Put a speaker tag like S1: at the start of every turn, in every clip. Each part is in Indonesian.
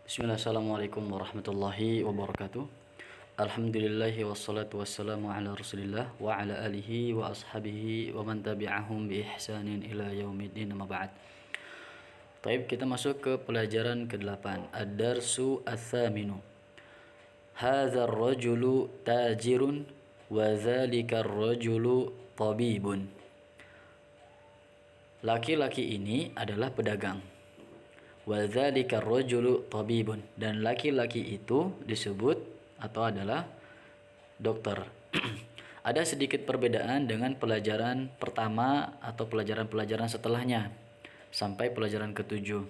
S1: Bismillah, assalamualaikum warahmatullahi wabarakatuh. Alhamdulillahi wassalatu wassalamu ala rasulillah wa ala alihi wa ashabihi wa man tabi'ahum bi ihsanin ila yaumiddin, amma ba'd. Baik, kita masuk ke pelajaran ke-8. Ad-darsu ats-tsaminu. Hadzal rajulu tajirun wa dzalika ar-rajulu tabibun. Laki-laki ini adalah pedagang. Wa dzalika ar-rajulu tabibun, dan laki-laki itu disebut atau adalah dokter. Ada sedikit perbedaan dengan pelajaran pertama atau pelajaran-pelajaran setelahnya sampai pelajaran ke-7.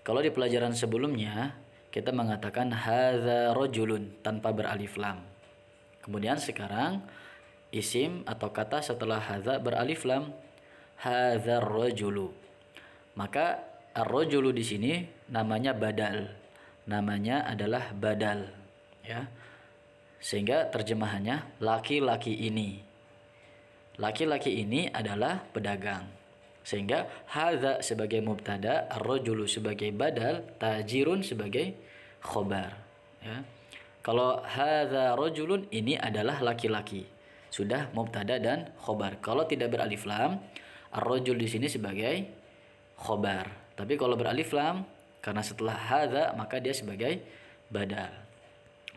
S1: Kalau di pelajaran sebelumnya kita mengatakan hadza rajulun tanpa beralif lam. Kemudian sekarang isim atau kata setelah hadza beralif lam, hadzar rajulu. Maka ar-rajulu di sini namanya badal. Namanya adalah badal, ya. Sehingga terjemahannya laki-laki ini. Laki-laki ini adalah pedagang. Sehingga hadza sebagai mubtada, ar-rajulu sebagai badal, tajirun sebagai khobar, ya. Kalau hadza rajulun, ini adalah laki-laki. Sudah mubtada dan khobar. Kalau tidak beralif lam, ar-rajul di sini sebagai khobar. Tapi kalau beralif lam, karena setelah hadza maka dia sebagai badal.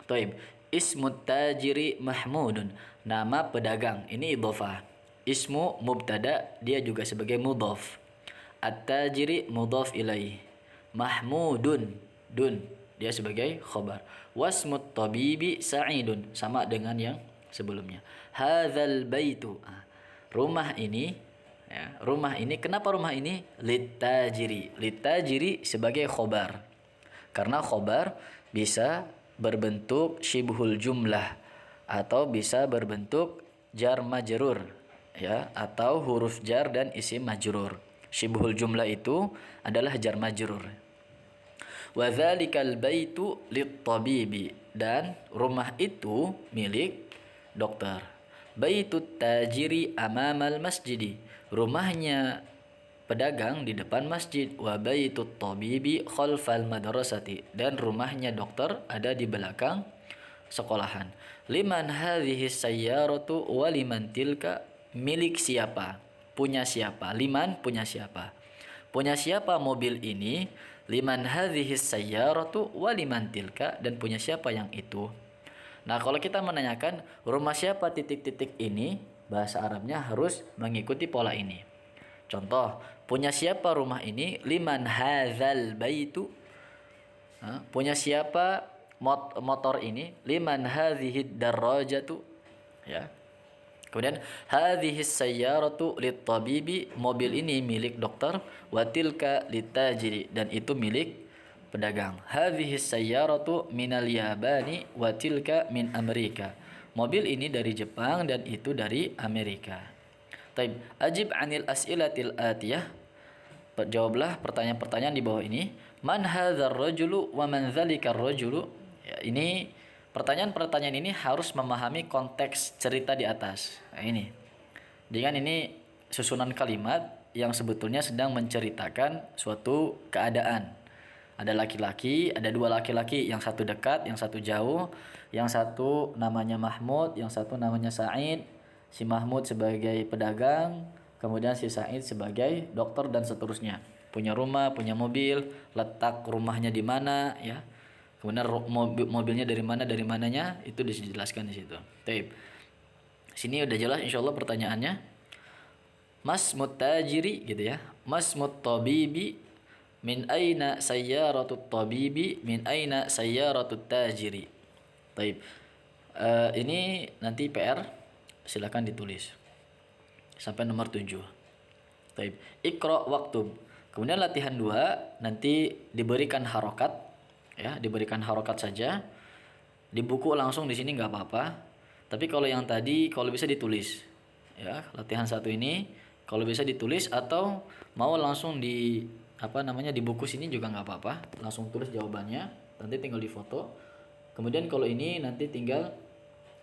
S1: Taib. Ismut tajiri mahmudun. Nama pedagang. Ini idhofah. Ismu mubtada, dia juga sebagai mudhaf. At-tajiri mudhaf ilaih. Mahmudun, dun, dia sebagai khobar. Wasmut tabibi sa'idun, sama dengan yang sebelumnya. Hadzal baitu. Rumah ini, ya, rumah ini, kenapa rumah ini? Litajiri. Litajiri sebagai khobar. Karena khobar bisa berbentuk syibhul jumlah atau bisa berbentuk jar majrur, ya, atau huruf jar dan isim majrur. Syibhul jumlah itu adalah jar majrur. Wa dzalikal baitu lit-tabibi, dan rumah itu milik dokter. Baitut tajiri amamal masjidi, rumahnya pedagang di depan masjid. Wa baitut tabibi khalfal madrasati, dan rumahnya dokter ada di belakang sekolahan. Liman hadhihi sayyaratu wa liman tilka, milik siapa, punya siapa. Liman, punya siapa, punya siapa mobil ini. Liman hadhihi sayyaratu wa liman tilka, dan punya siapa yang itu. Nah, kalau kita menanyakan rumah siapa titik-titik ini, bahasa Arabnya harus mengikuti pola ini. Contoh, punya siapa rumah ini? Liman hadzal baitu. Punya siapa motor ini? Liman hadhihi darajatu, ya. Kemudian hadhihi sayyaratu lit-tabibi, mobil ini milik dokter. Wa tilka litajiri, dan itu milik pedagang. Hadhihi sayyaratu minal Yabani wa tilka min Amerika, mobil ini dari Jepang dan itu dari Amerika. Taib. Ajib anil as'ilatil atiyah, jawablah pertanyaan-pertanyaan di bawah ini. Man hadzal rajulu wa man dzalikar rajulu. Ya, ini pertanyaan-pertanyaan ini harus memahami konteks cerita di atas. Nah, ini. Dengan ini susunan kalimat yang sebetulnya sedang menceritakan suatu keadaan. Ada laki-laki, ada dua laki-laki, yang satu dekat, yang satu jauh, yang satu namanya Mahmud, yang satu namanya Sa'id. Si Mahmud sebagai pedagang, kemudian si Sa'id sebagai dokter, dan seterusnya. Punya rumah, punya mobil, letak rumahnya di mana, ya. Kemudian mobilnya dari mana, dari mananya, itu dijelaskan di situ. Taib. Sini udah jelas insyaallah pertanyaannya. Mas mutajiri, gitu ya. Mas mutabibi, min aina sayyaratut tabibi, min aina sayyaratut tajiri. Taib. Ini nanti PR, silakan ditulis sampai nomor 7. Taib. Iqra waktub. Kemudian latihan 2 nanti diberikan harokat, ya, diberikan harokat saja. Di buku langsung di sini nggak apa-apa. Tapi kalau yang tadi, kalau bisa ditulis, ya, latihan 1 ini kalau bisa ditulis, atau mau langsung di di buku sini juga nggak apa-apa, langsung tulis jawabannya, nanti tinggal difoto. Kemudian kalau ini nanti tinggal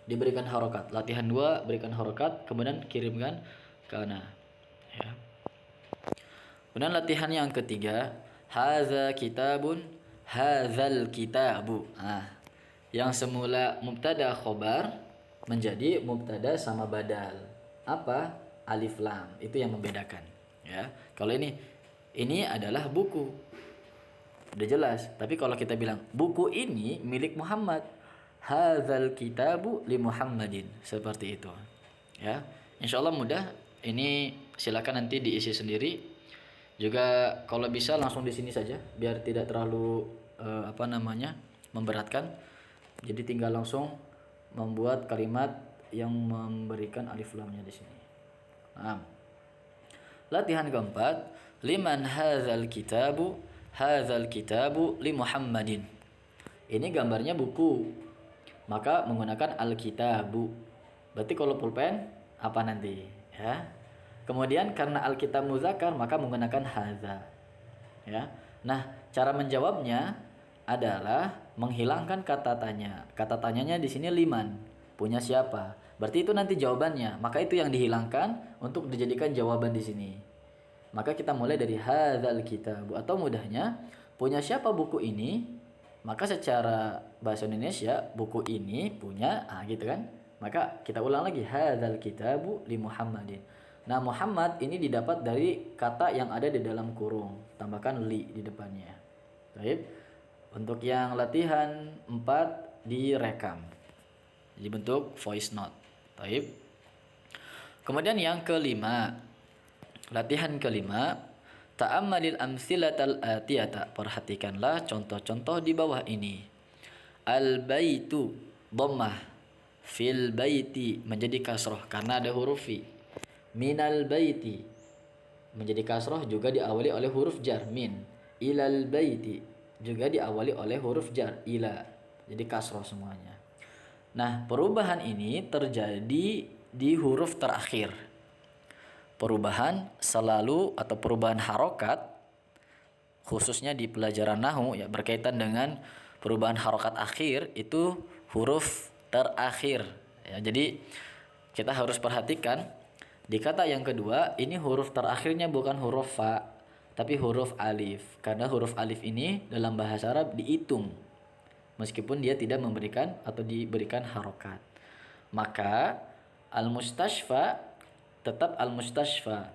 S1: diberikan harokat. Latihan 2 berikan harokat, kemudian kirimkan ke ana, ya. Kemudian latihan yang ketiga, hadza kitabun hadzal kitabu. Yang semula mubtada khobar menjadi mubtada sama badal. Apa? Alif lam. Itu yang membedakan, ya. Kalau ini adalah buku. Udah jelas. Tapi kalau kita bilang buku ini milik Muhammad, hadzal kitabu li Muhammadin, seperti itu. Ya. Insyaallah mudah. Ini silakan nanti diisi sendiri. Juga kalau bisa langsung di sini saja biar tidak terlalu memberatkan. Jadi tinggal langsung membuat kalimat yang memberikan alif lamnya di sini. Nah, latihan keempat, liman hadzal kitabu li Muhammadin. Ini gambarnya buku. Maka menggunakan al-kitabu. Berarti kalau pulpen apa nanti, ya? Kemudian karena al-kitab muzakkar maka menggunakan hadza. Ya. Nah, cara menjawabnya adalah menghilangkan kata tanya. Kata tanyanya di sini liman, punya siapa? Berarti itu nanti jawabannya. Maka itu yang dihilangkan untuk dijadikan jawaban di sini. Maka kita mulai dari hadzal kitab, atau mudahnya punya siapa buku ini? Maka secara bahasa Indonesia buku ini punya gitu kan? Maka kita ulang lagi hadzal kitabu li Muhammadin. Nah, Muhammad ini didapat dari kata yang ada di dalam kurung, tambahkan li di depannya. Baik. Untuk yang latihan 4 direkam. Jadi bentuk voice note. Baik. Kemudian yang kelima. Latihan kelima, ta'ammalil amsilatal atiyata. Perhatikanlah contoh-contoh di bawah ini. Al-baitu dhammah, fil baiti menjadi kasroh karena ada huruf fi. Minal baiti menjadi kasroh juga diawali oleh huruf jar min. Ilal baiti juga diawali oleh huruf jar ila. Jadi kasroh semuanya. Nah, perubahan ini terjadi di huruf terakhir. Perubahan selalu atau perubahan harokat khususnya di pelajaran nahwu ya berkaitan dengan perubahan harokat akhir itu huruf terakhir ya. Jadi kita harus perhatikan di kata yang kedua ini huruf terakhirnya bukan huruf fa tapi huruf alif, karena huruf alif ini dalam bahasa Arab dihitung meskipun dia tidak memberikan atau diberikan harokat. Maka al-mustashfa tetap al-mustashfa.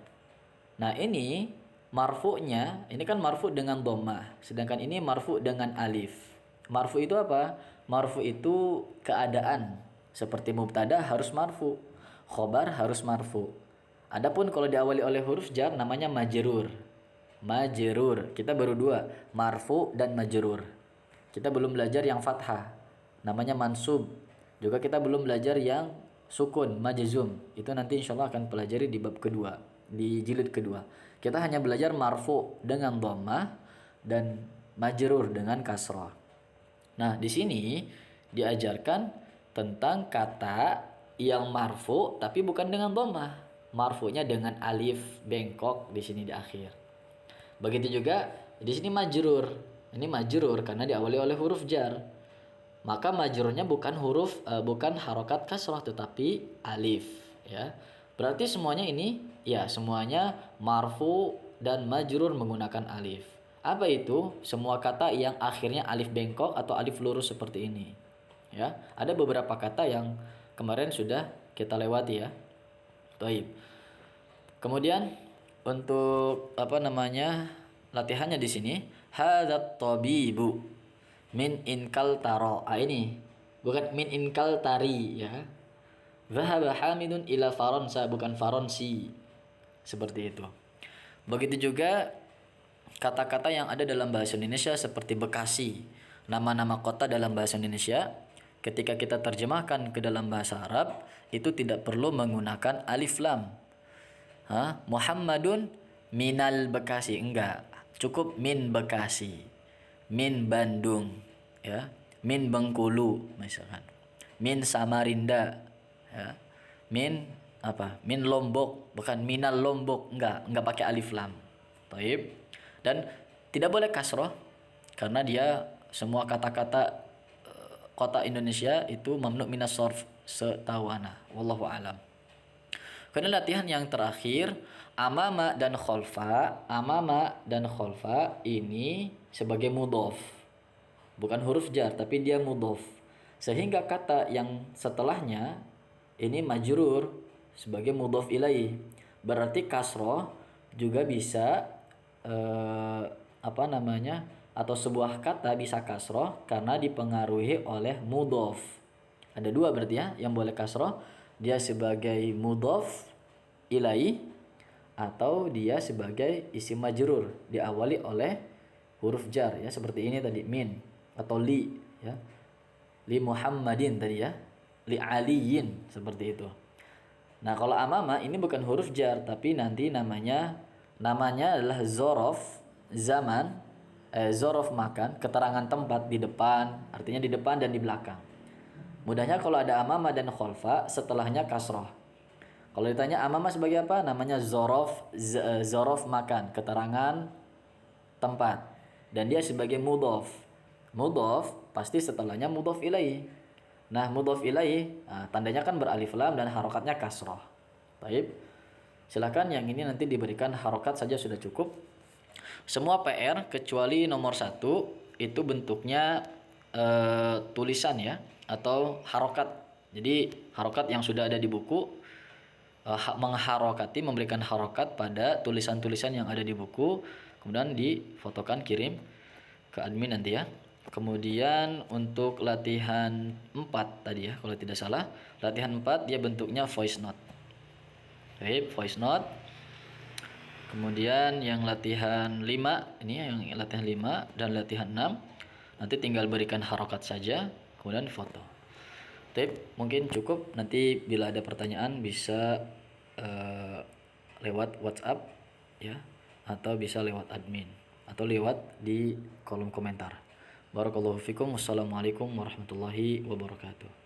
S1: Nah, ini marfu'nya, ini kan marfu' dengan dhammah, sedangkan ini marfu' dengan alif. Marfu' itu apa? Marfu' itu keadaan. Seperti mubtada harus marfu', khobar harus marfu'. Adapun kalau diawali oleh huruf jar namanya majrur. Majrur. Kita baru dua, marfu' dan majrur. Kita belum belajar yang fathah, namanya mansub. Juga kita belum belajar yang sukun, majzum. Itu nanti insyaallah akan pelajari di bab kedua, di jilid kedua. Kita hanya belajar marfu dengan dhammah dan majrur dengan kasrah. Nah, di sini diajarkan tentang kata yang marfu tapi bukan dengan dhammah. Marfunya dengan alif bengkok di sini di akhir. Begitu juga di sini majrur. Ini majrur karena diawali oleh huruf jar. Maka majrurnya bukan bukan harokat kasrah tetapi alif ya. Berarti semuanya ini ya semuanya marfu dan majrur menggunakan alif. Apa itu? Semua kata yang akhirnya alif bengkok atau alif lurus seperti ini. Ya, ada beberapa kata yang kemarin sudah kita lewati ya. Baik. Kemudian untuk latihannya di sini hadzat tabibu min inkal taro. Ini bukan min inkal tari ya. Zahaba Hamidun ila Faransa, bukan Faransi. Seperti itu. Begitu juga kata-kata yang ada dalam bahasa Indonesia seperti Bekasi. Nama-nama kota dalam bahasa Indonesia ketika kita terjemahkan ke dalam bahasa Arab itu tidak perlu menggunakan alif lam. Muhammadun minal Bekasi, enggak. Cukup min Bekasi, min Bandung, ya, min Bengkulu misalkan, min Samarinda, ya, min Lombok, bukan minal Lombok, enggak pakai alif lam. Taib. Dan tidak boleh kasroh karena dia semua kata-kata kota Indonesia itu mamnu minas sorf setahu ana, wallahu alam. Kemudian latihan yang terakhir amama dan kholfa. Amama dan kholfa ini sebagai mudhof. bukan huruf jar tapi dia mudhof. Sehingga kata yang setelahnya ini majrur sebagai mudhof ilaih. Berarti kasroh juga bisa apa namanya, atau sebuah kata bisa kasroh karena dipengaruhi oleh mudhof. Ada dua berarti ya yang boleh kasroh, dia sebagai mudhof ilaih atau dia sebagai isim majrur diawali oleh huruf jar ya, seperti ini tadi min atau li ya, li Muhammadin tadi ya, li aliyin seperti itu. Nah kalau amama ini bukan huruf jar tapi nanti namanya adalah zorof zaman, zorof makan, keterangan tempat di depan, artinya di depan dan di belakang. Mudahnya kalau ada amama dan kholfa setelahnya kasroh. Kalau ditanya amama sebagai apa, namanya zorof makan, keterangan tempat, dan dia sebagai mudhof. Mudhof pasti setelahnya mudhof ilaih. Nah mudhof ilaih tandanya kan beralif lam dan harokatnya kasroh. Baik, silakan yang ini nanti diberikan harokat saja sudah cukup. Semua PR kecuali nomor 1 itu bentuknya tulisan ya atau harokat. Jadi harokat yang sudah ada di buku, mengharokati, memberikan harokat pada tulisan-tulisan yang ada di buku, kemudian difotokan kirim ke admin nanti ya. Kemudian untuk latihan 4 tadi ya, kalau tidak salah latihan 4 dia bentuknya voice note. Baik, voice note. Kemudian yang latihan 5 ini yang latihan 5 dan latihan 6 nanti tinggal berikan harokat saja kemudian foto. Tip mungkin cukup, nanti bila ada pertanyaan bisa lewat WhatsApp ya, atau bisa lewat admin atau lewat di kolom komentar. Barakallahu fikum. Wassalamualaikum warahmatullahi wabarakatuh.